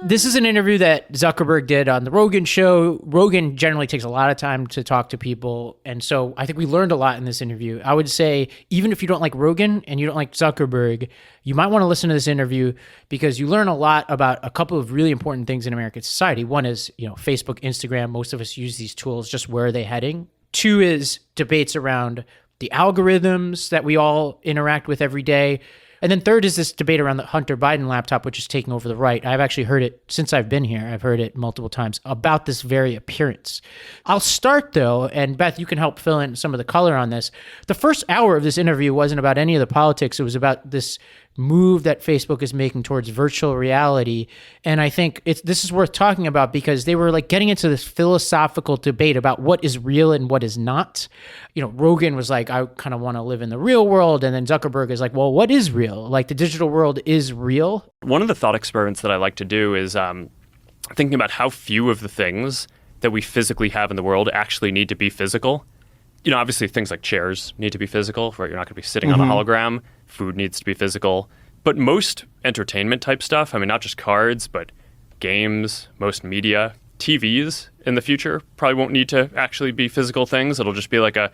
This is an interview that Zuckerberg did on the Rogan show. Rogan generally takes a lot of time to talk to people. And so I think we learned a lot in this interview. I would say, even if you don't like Rogan and you don't like Zuckerberg, you might want to listen to this interview because you learn a lot about a couple of really important things in American society. One is, Facebook, Instagram. Most of us use these tools. Just where are they heading? Two is debates around the algorithms that we all interact with every day. And then third is this debate around the Hunter Biden laptop, which is taking over the right. I've actually heard it since I've been here. I've heard it multiple times about this very appearance. I'll start though, and Beth, you can help fill in some of the color on this. The first hour of this interview wasn't about any of the politics. It was about this move that Facebook is making towards virtual reality. And I think this is worth talking about because they were getting into this philosophical debate about what is real and what is not. Rogan was like, I kind of want to live in the real world. And then Zuckerberg is like, well, what is real? The digital world is real. One of the thought experiments that I like to do is thinking about how few of the things that we physically have in the world actually need to be physical. Obviously things like chairs need to be physical, right? You're not going to be sitting on a hologram. Food needs to be physical. But most entertainment type stuff, not just cards, but games, most media, TVs in the future probably won't need to actually be physical things. It'll just be like an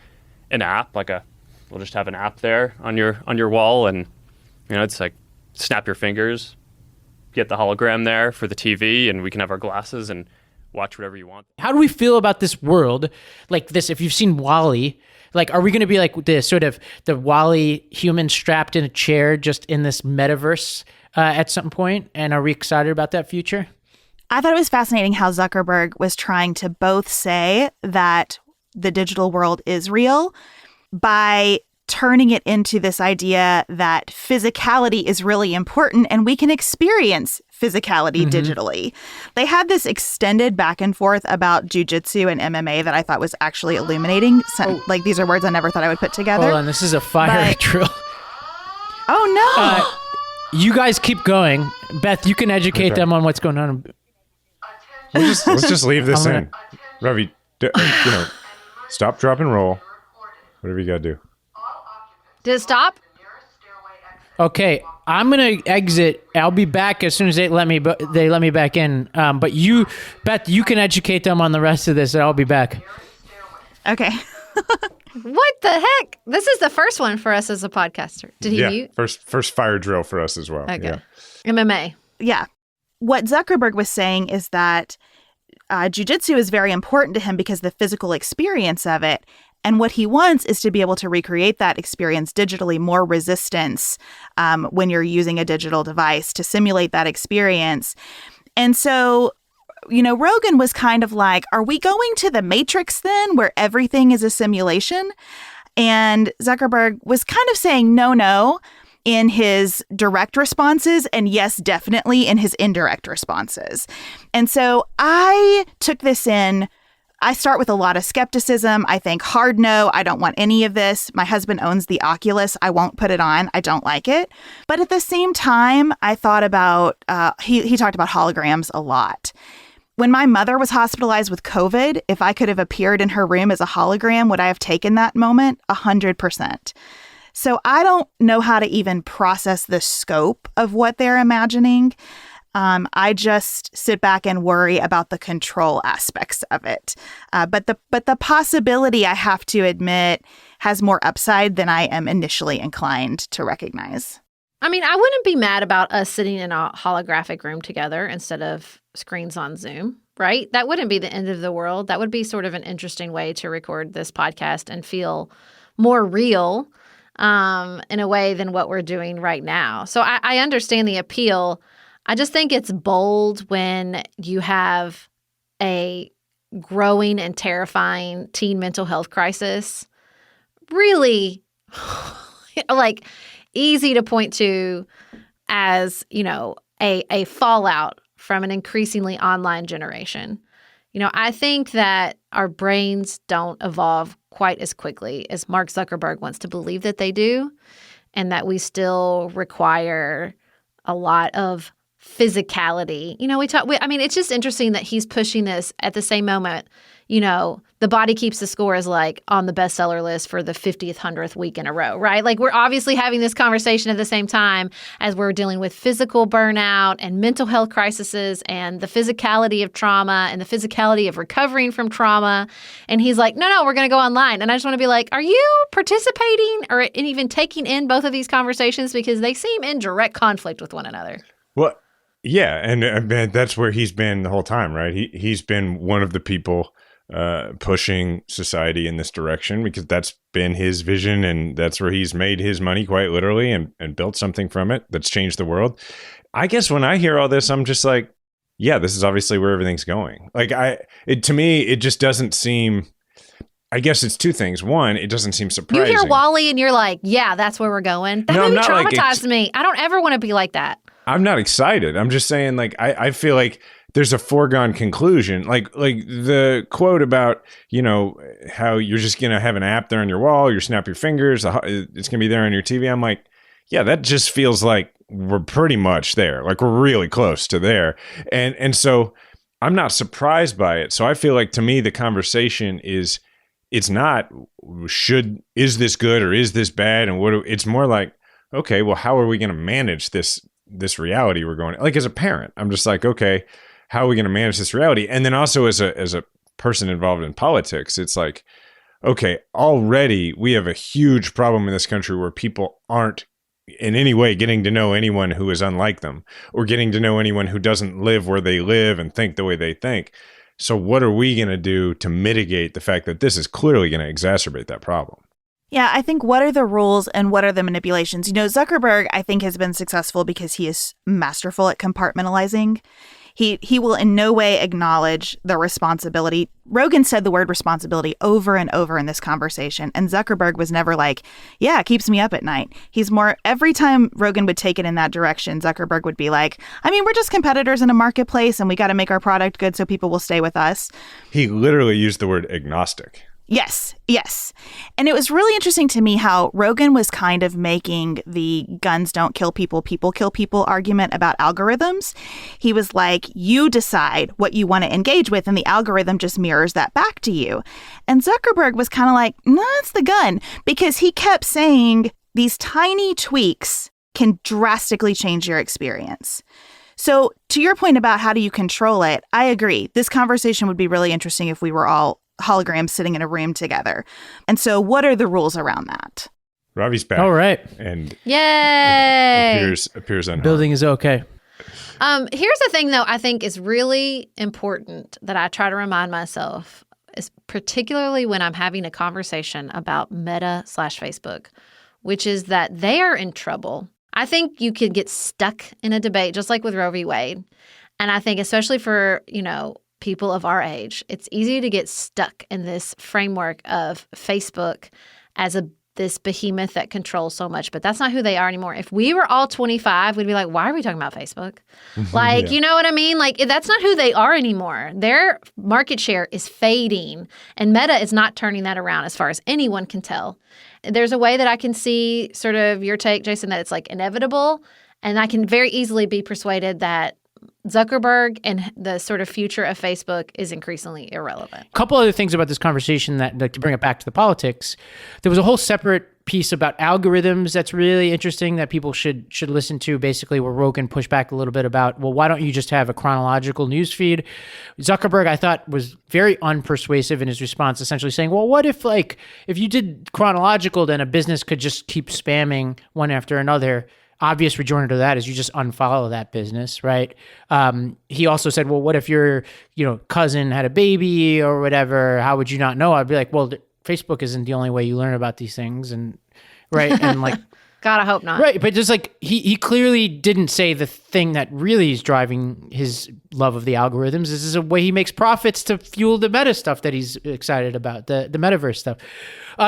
app, we'll just have an app there on your wall, and it's like snap your fingers, get the hologram there for the TV, and we can have our glasses and watch whatever you want. How do we feel about this world like this? If you've seen WALL-E, are we going to be like the sort of the WALL-E human strapped in a chair just in this metaverse at some point? And are we excited about that future? I thought it was fascinating how Zuckerberg was trying to both say that the digital world is real by turning it into this idea that physicality is really important and we can experience physicality digitally. They had this extended back and forth about jujitsu and MMA that I thought was actually illuminating. These are words I never thought I would put together. Hold on, this is a fire drill. Oh, no. You guys keep going. Beth, you can educate them on what's going on. Let's just leave this in. Ravi, stop, drop, and roll. Whatever you got to do. Did it stop? Okay, I'm gonna exit. I'll be back as soon as they let me back in. But you, Beth, you can educate them on the rest of this, and I'll be back. Okay. What the heck? This is the first one for us as a podcaster. Did he mute? First fire drill for us as well. Okay. Yeah. MMA. Yeah. What Zuckerberg was saying is that jiu-jitsu is very important to him because of the physical experience of it. And what he wants is to be able to recreate that experience digitally, more resistance when you're using a digital device to simulate that experience. And so, Rogan was kind of like, are we going to the Matrix then, where everything is a simulation? And Zuckerberg was kind of saying no in his direct responses, and yes, definitely in his indirect responses. And so I took this in. I start with a lot of skepticism. I think hard no, I don't want any of this. My husband owns the Oculus. I won't put it on. I don't like it. But at the same time, I thought about, he talked about holograms a lot. When my mother was hospitalized with COVID, if I could have appeared in her room as a hologram, would I have taken that moment? 100%. So I don't know how to even process the scope of what they're imagining. I just sit back and worry about the control aspects of it. But the possibility, I have to admit, has more upside than I am initially inclined to recognize. I mean, I wouldn't be mad about us sitting in a holographic room together instead of screens on Zoom, right? That wouldn't be the end of the world. That would be sort of an interesting way to record this podcast and feel more real in a way than what we're doing right now. So I understand the appeal. I just think it's bold when you have a growing and terrifying teen mental health crisis. Really, like, easy to point to as, a fallout from an increasingly online generation. I think that our brains don't evolve quite as quickly as Mark Zuckerberg wants to believe that they do, and that we still require a lot of physicality. It's just interesting that he's pushing this at the same moment. The Body Keeps the Score is like on the bestseller list for the 50th, 100th week in a row, right? Like, we're obviously having this conversation at the same time as we're dealing with physical burnout and mental health crises and the physicality of trauma and the physicality of recovering from trauma. And he's like, no, we're going to go online. And I just want to be like, are you participating or even taking in both of these conversations? Because they seem in direct conflict with one another. Well, yeah. And that's where he's been the whole time, right? He's been one of the people pushing society in this direction because that's been his vision, and that's where he's made his money quite literally and built something from it that's changed the world. I guess when I hear all this, I'm just like, yeah, this is obviously where everything's going. Like, to me, it just doesn't seem, I guess it's two things. One, it doesn't seem surprising. You hear Wally and you're like, yeah, that's where we're going. That really traumatized me. I don't ever want to be like that. I'm not excited. I'm just saying, like, I feel like there's a foregone conclusion. Like the quote about, how you're just going to have an app there on your wall, you snap your fingers, it's going to be there on your TV. I'm like, yeah, that just feels like we're pretty much there. Like, we're really close to there. And so I'm not surprised by it. So I feel like, to me, the conversation is, it's not, is this good or is this bad? And it's more like, okay, well, how are we going to manage this reality we're going, like, as a parent? I'm just like, okay, how are we going to manage this reality? And then also as a person involved in politics, it's like, okay, already we have a huge problem in this country where people aren't in any way getting to know anyone who is unlike them, or getting to know anyone who doesn't live where they live and think the way they think. So what are we going to do to mitigate the fact that this is clearly going to exacerbate that problem? Yeah, I think, what are the rules and what are the manipulations? Zuckerberg, I think, has been successful because he is masterful at compartmentalizing. He will in no way acknowledge the responsibility. Rogan said the word responsibility over and over in this conversation, and Zuckerberg was never like, yeah, it keeps me up at night. He's more, every time Rogan would take it in that direction, Zuckerberg would be like, we're just competitors in a marketplace, and we got to make our product good so people will stay with us. He literally used the word agnostic. Yes, yes. And it was really interesting to me how Rogan was kind of making the guns don't kill people, people kill people argument about algorithms. He was like, you decide what you want to engage with, and the algorithm just mirrors that back to you. And Zuckerberg was kind of like, no, it's the gun, because he kept saying these tiny tweaks can drastically change your experience. So to your point about how do you control it, I agree. This conversation would be really interesting if we were all holograms sitting in a room together. And so what are the rules around that? Ravi's back. All right. And Yay! appears unharmed. Building is okay. Here's the thing, though, I think is really important that I try to remind myself, is particularly when I'm having a conversation about Meta/Facebook, which is that they are in trouble. I think you could get stuck in a debate, just like with Roe v. Wade. And I think especially for, people of our age, it's easy to get stuck in this framework of Facebook as this behemoth that controls so much, but that's not who they are anymore. If we were all 25, we'd be like, why are we talking about Facebook? Like, You know what I mean? Like, that's not who they are anymore. Their market share is fading, and Meta is not turning that around as far as anyone can tell. There's a way that I can see sort of your take, Jason, that it's like inevitable, and I can very easily be persuaded that Zuckerberg and the sort of future of Facebook is increasingly irrelevant. A couple other things about this conversation that, like, to bring it back to the politics, there was a whole separate piece about algorithms that's really interesting that people should listen to, basically, where Rogan pushed back a little bit about, well, why don't you just have a chronological news feed? Zuckerberg, I thought, was very unpersuasive in his response, essentially saying, well, what if you did chronological, then a business could just keep spamming one after another? Obvious rejoinder to that is you just unfollow that business, right? He also said, well, what if your cousin had a baby or whatever? How would you not know? I'd be like, well, Facebook isn't the only way you learn about these things, and right, and like, God, I hope not. Right, but just like he clearly didn't say the thing that really is driving his love of the algorithms. This is a way he makes profits to fuel the meta stuff that he's excited about, the metaverse stuff.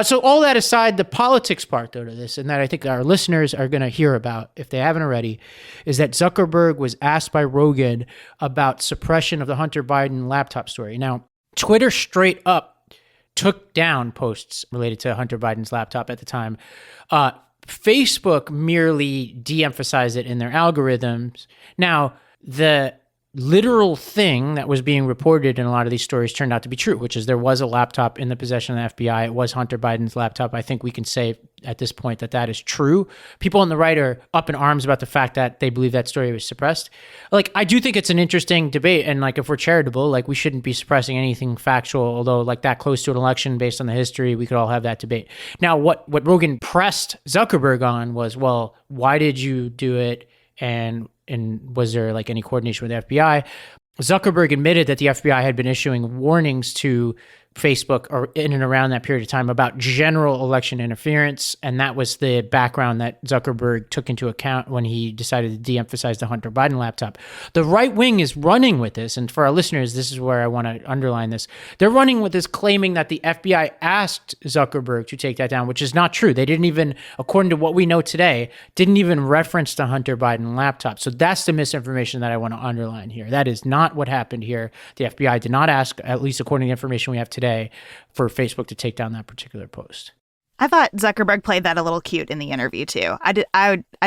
So all that aside, the politics part, though, to this, and that I think our listeners are going to hear about, if they haven't already, is that Zuckerberg was asked by Rogan about suppression of the Hunter Biden laptop story. Now, Twitter straight up took down posts related to Hunter Biden's laptop at the time. Facebook merely de-emphasized it in their algorithms. Now, the literal thing that was being reported in a lot of these stories turned out to be true, which is there was a laptop in the possession of the FBI. It was Hunter Biden's laptop. I think we can say at this point that that is true. People on the right are up in arms about the fact that they believe that story was suppressed. Like, I do think it's an interesting debate. And like, if we're charitable, like, we shouldn't be suppressing anything factual, although like that close to an election based on the history, we could all have that debate. Now, what Rogan pressed Zuckerberg on was, well, why did you do it? And was there like any coordination with the FBI? Zuckerberg admitted that the FBI had been issuing warnings to Facebook or in and around that period of time about general election interference. And that was the background that Zuckerberg took into account when he decided to de-emphasize the Hunter Biden laptop. The right wing is running with this. And for our listeners, this is where I want to underline this. They're running with this, claiming that the FBI asked Zuckerberg to take that down, which is not true. They didn't even, according to what we know today, didn't even reference the Hunter Biden laptop. So that's the misinformation that I want to underline here. That is not what happened here. The FBI did not ask, at least according to the information we have today, for Facebook to take down that particular post. I thought Zuckerberg played that a little cute in the interview too. I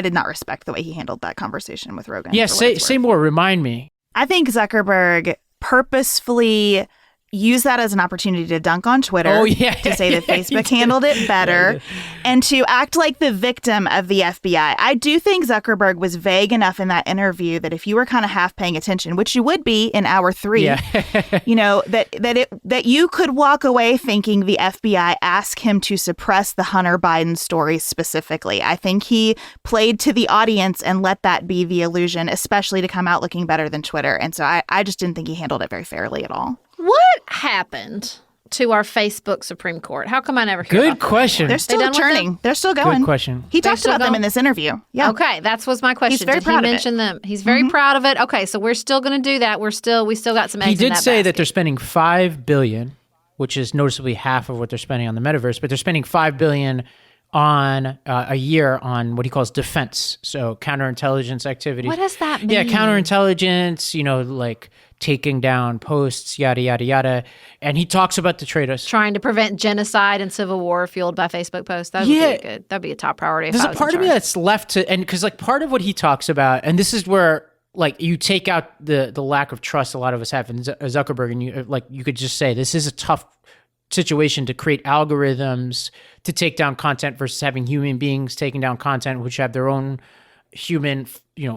did not respect the way he handled that conversation with Rogan. Yeah, say more. Remind me. I think Zuckerberg purposefully use that as an opportunity to dunk on Twitter, to say that Facebook handled it better, and to act like the victim of the FBI. I do think Zuckerberg was vague enough in that interview that if you were kind of half paying attention, which you would be in hour 3, that you could walk away thinking the FBI asked him to suppress the Hunter Biden story specifically. I think he played to the audience and let that be the illusion, especially to come out looking better than Twitter. And so I just didn't think he handled it very fairly at all. What happened to our Facebook Supreme Court? How come I never hear about Good question. They're still churning. They're still going. Good question. He talked about them in this interview. Yeah. Okay, that was my question. He's very proud of it. Did he mention them? He's very proud of it. Okay, so we're still going to do that. We still got some eggs in that He did say basket. that they're spending $5 billion, which is noticeably half of what they're spending on the metaverse, but they're spending $5 billion on a year on what he calls defense, so counterintelligence activities. What does that mean? Yeah, counterintelligence, like taking down posts, yada, yada, yada. And he talks about the trade-offs. Trying to prevent genocide and civil war fueled by Facebook posts. That would be good. That'd be a top priority. There's a part of me that's left to, and because part of what he talks about, and this is where you take out the lack of trust a lot of us have in Zuckerberg, and you could just say this is a tough situation to create algorithms to take down content versus having human beings taking down content which have their own human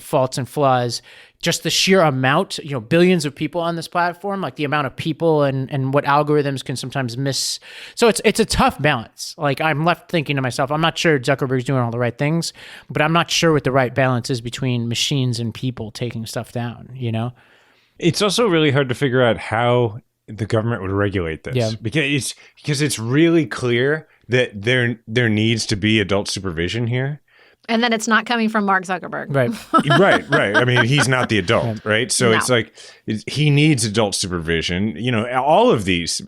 faults and flaws. Just the sheer amount, billions of people on this platform, like the amount of people and what algorithms can sometimes miss. So it's a tough balance. I'm left thinking to myself, I'm not sure Zuckerberg's doing all the right things, but I'm not sure what the right balance is between machines and people taking stuff down, It's also really hard to figure out how the government would regulate this, because it's really clear that there needs to be adult supervision here. And then it's not coming from Mark Zuckerberg. Right. I mean, he's not the adult, right? So no. It's like he needs adult supervision. All of these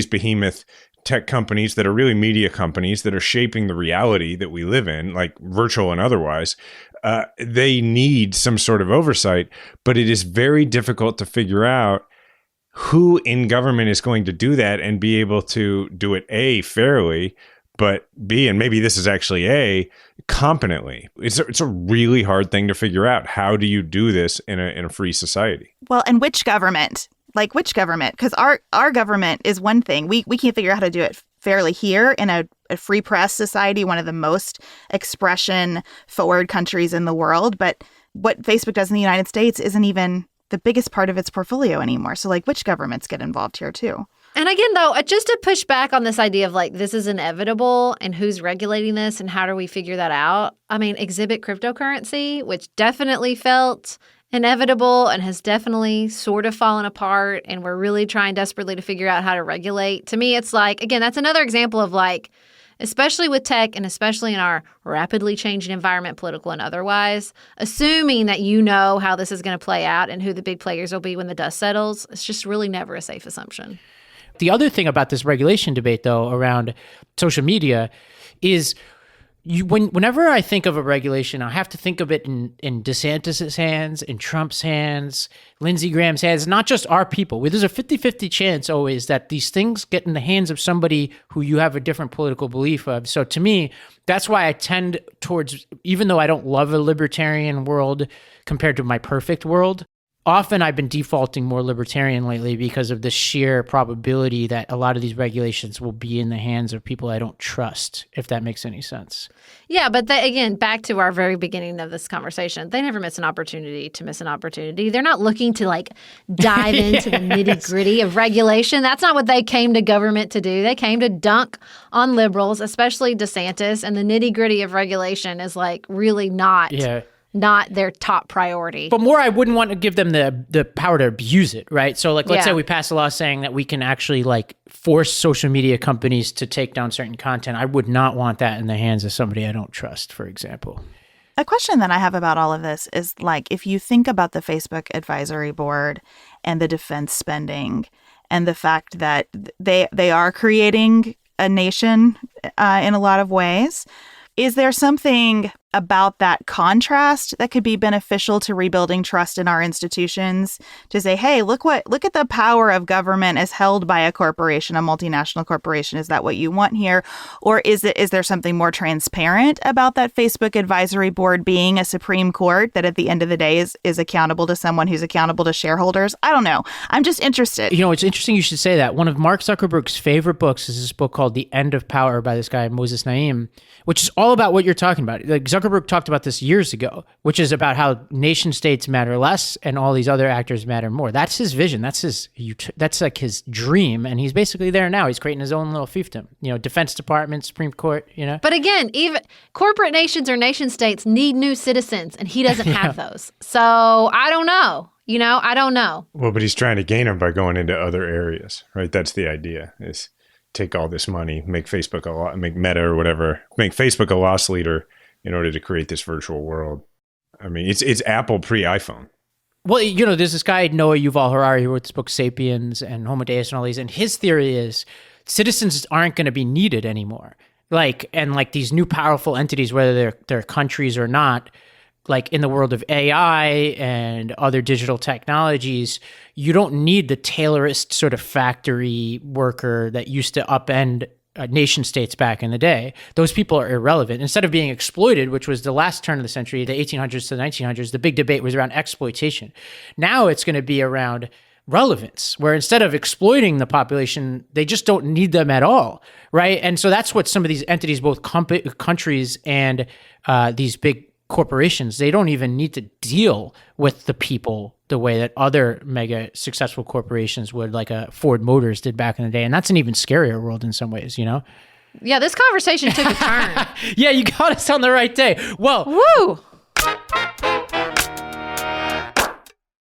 behemoth tech companies that are really media companies that are shaping the reality that we live in, like virtual and otherwise, they need some sort of oversight. But it is very difficult to figure out who in government is going to do that and be able to do it, A, fairly, but B, and maybe this is actually A, competently. It's a really hard thing to figure out. How do you do this in a free society? Well, and which government? Which government? Because our government is one thing. We can't figure out how to do it fairly here in a free press society, one of the most expression forward countries in the world. But what Facebook does in the United States isn't even the biggest part of its portfolio anymore. So which governments get involved here too? And again, though, just to push back on this idea of this is inevitable and who's regulating this and how do we figure that out? I mean, exhibit cryptocurrency, which definitely felt inevitable and has definitely sort of fallen apart. And we're really trying desperately to figure out how to regulate. To me, it's again, that's another example of especially with tech and especially in our rapidly changing environment, political and otherwise, assuming that how this is going to play out and who the big players will be when the dust settles, it's just really never a safe assumption. The other thing about this regulation debate, though, around social media is whenever I think of a regulation, I have to think of it in DeSantis' hands, in Trump's hands, Lindsey Graham's hands, not just our people. There's a 50-50 chance always that these things get in the hands of somebody who you have a different political belief of. So to me, that's why I tend towards, even though I don't love a libertarian world compared to my perfect world, often I've been defaulting more libertarian lately because of the sheer probability that a lot of these regulations will be in the hands of people I don't trust, if that makes any sense. Yeah, but again, back to our very beginning of this conversation, they never miss an opportunity to miss an opportunity. They're not looking to dive into the nitty-gritty of regulation. That's not what they came to government to do. They came to dunk on liberals, especially DeSantis, and the nitty-gritty of regulation is really not... Yeah. Not their top priority. But more, I wouldn't want to give them the power to abuse it, right? So let's say we pass a law saying that we can actually force social media companies to take down certain content. I would not want that in the hands of somebody I don't trust, for example. A question that I have about all of this is if you think about the Facebook advisory board and the defense spending and the fact that they are creating a nation in a lot of ways, is there something about that contrast that could be beneficial to rebuilding trust in our institutions to say, hey, look at the power of government as held by a corporation, a multinational corporation. Is that what you want here? Or is there something more transparent about that Facebook advisory board being a Supreme Court that at the end of the day is accountable to someone who's accountable to shareholders? I don't know. I'm just interested. It's interesting you should say that. One of Mark Zuckerberg's favorite books is this book called The End of Power by this guy, Moses Naim, which is all about what you're talking about. Zuckerberg talked about this years ago, which is about how nation states matter less and all these other actors matter more. That's his vision. That's his dream. And he's basically there now. He's creating his own little fiefdom, Defense Department, Supreme Court, But again, even corporate nations or nation states need new citizens and he doesn't have those. So I don't know. I don't know. Well, but he's trying to gain them by going into other areas, right? That's the idea is take all this money, make Facebook make Meta or whatever, make Facebook a loss leader in order to create this virtual world. I mean, it's Apple pre-iPhone. Well, there's this guy, Noah Yuval Harari, who wrote this book, Sapiens and Homo Deus and all these, and his theory is citizens aren't going to be needed anymore. And these new powerful entities, whether they're countries or not, like in the world of AI and other digital technologies, you don't need the Taylorist sort of factory worker that used to upend nation states back in the day. Those people are irrelevant. Instead of being exploited, which was the last turn of the century, the 1800s to the 1900s, the big debate was around exploitation. Now it's going to be around relevance, where instead of exploiting the population, they just don't need them at all, right? And so that's what some of these entities, both countries and these big corporations, they don't even need to deal with the people the way that other mega successful corporations would, like a Ford Motors did back in the day. And that's an even scarier world in some ways, Yeah, this conversation took a turn. Yeah, you got us on the right day. Well, Woo!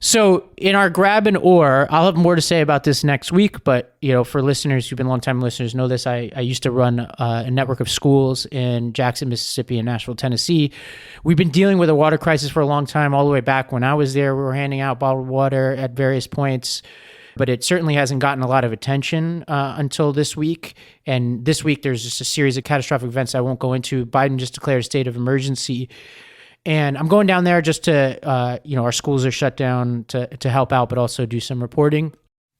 So in our grab and or, I'll have more to say about this next week, but for listeners who've been longtime listeners know this, I used to run a network of schools in Jackson, Mississippi and Nashville, Tennessee. We've been dealing with a water crisis for a long time, all the way back when I was there. We were handing out bottled water at various points, but it certainly hasn't gotten a lot of attention until this week. And this week, there's just a series of catastrophic events I won't go into. Biden just declared a state of emergency. And I'm going down there just to, our schools are shut down to help out, but also do some reporting.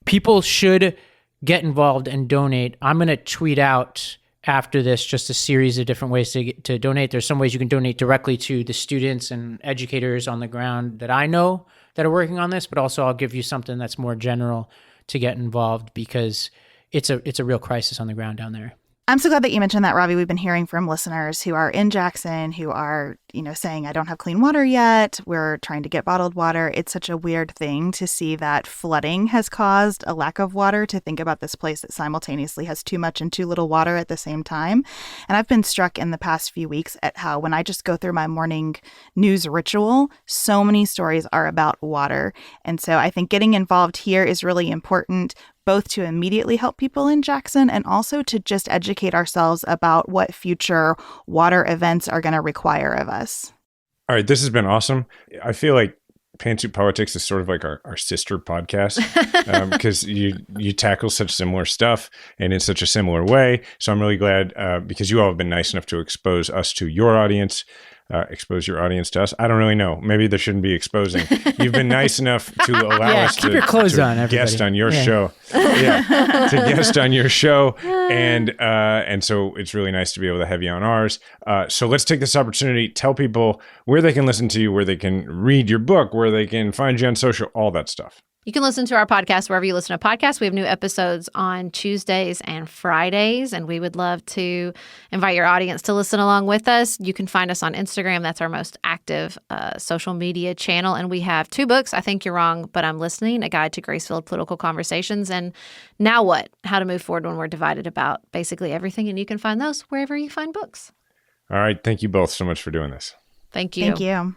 People should get involved and donate. I'm going to tweet out after this just a series of different ways to donate. There's some ways you can donate directly to the students and educators on the ground that I know that are working on this, but also I'll give you something that's more general to get involved because it's a real crisis on the ground down there. I'm so glad that you mentioned that, Ravi. We've been hearing from listeners who are in Jackson who are, saying, I don't have clean water yet. We're trying to get bottled water. It's such a weird thing to see that flooding has caused a lack of water, to think about this place that simultaneously has too much and too little water at the same time. And I've been struck in the past few weeks at how when I just go through my morning news ritual, so many stories are about water. And so I think getting involved here is really important, both to immediately help people in Jackson and also to just educate ourselves about what future water events are going to require of us. All right, this has been awesome. I feel like Pantsuit Politics is sort of like our sister podcast because you tackle such similar stuff and in such a similar way. So I'm really glad because you all have been nice enough to expose us to your audience. Expose your audience to us. I don't really know. Maybe there shouldn't be exposing. You've been nice enough to allow us keep your clothes on, everybody. Guest on your show. Yeah, to guest on your show, and so it's really nice to be able to have you on ours. So let's take this opportunity. Tell people where they can listen to you, where they can read your book, where they can find you on social, all that stuff. You can listen to our podcast wherever you listen to podcasts. We have new episodes on Tuesdays and Fridays, and we would love to invite your audience to listen along with us. You can find us on Instagram. That's our most active social media channel. And we have 2 books, I Think You're Wrong, But I'm Listening, A Guide to Grace-Filled Political Conversations, and Now What? How to Move Forward When We're Divided About basically everything. And you can find those wherever you find books. All right. Thank you both so much for doing this. Thank you. Thank you.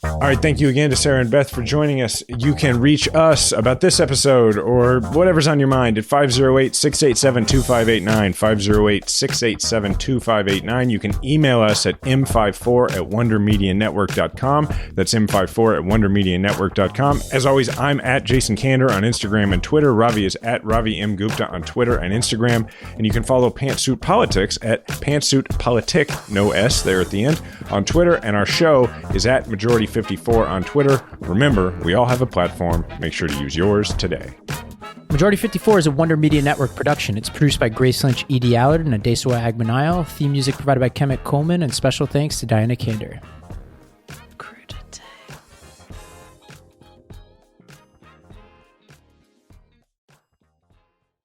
All right, thank you again to Sarah and Beth for joining us. You can reach us about this episode or whatever's on your mind at 508-687-2589, 508-687-2589. You can email us at m54@wondermedianetwork.com. That's m54@wondermedianetwork.com. As always, I'm at Jason Kander on Instagram and Twitter. Ravi is at Ravi M. Gupta on Twitter and Instagram. And you can follow Pantsuit Politics at Pantsuit Politic, no S there at the end, on Twitter, and our show is at Majority 54 on Twitter. Remember, we all have a platform. Make sure to use yours today. Majority 54 is a Wonder Media Network production. It's produced by Grace Lynch, Edie Allard, and Adesowa Agmanile. Theme music provided by Kemet Coleman, and special thanks to Diana Kander.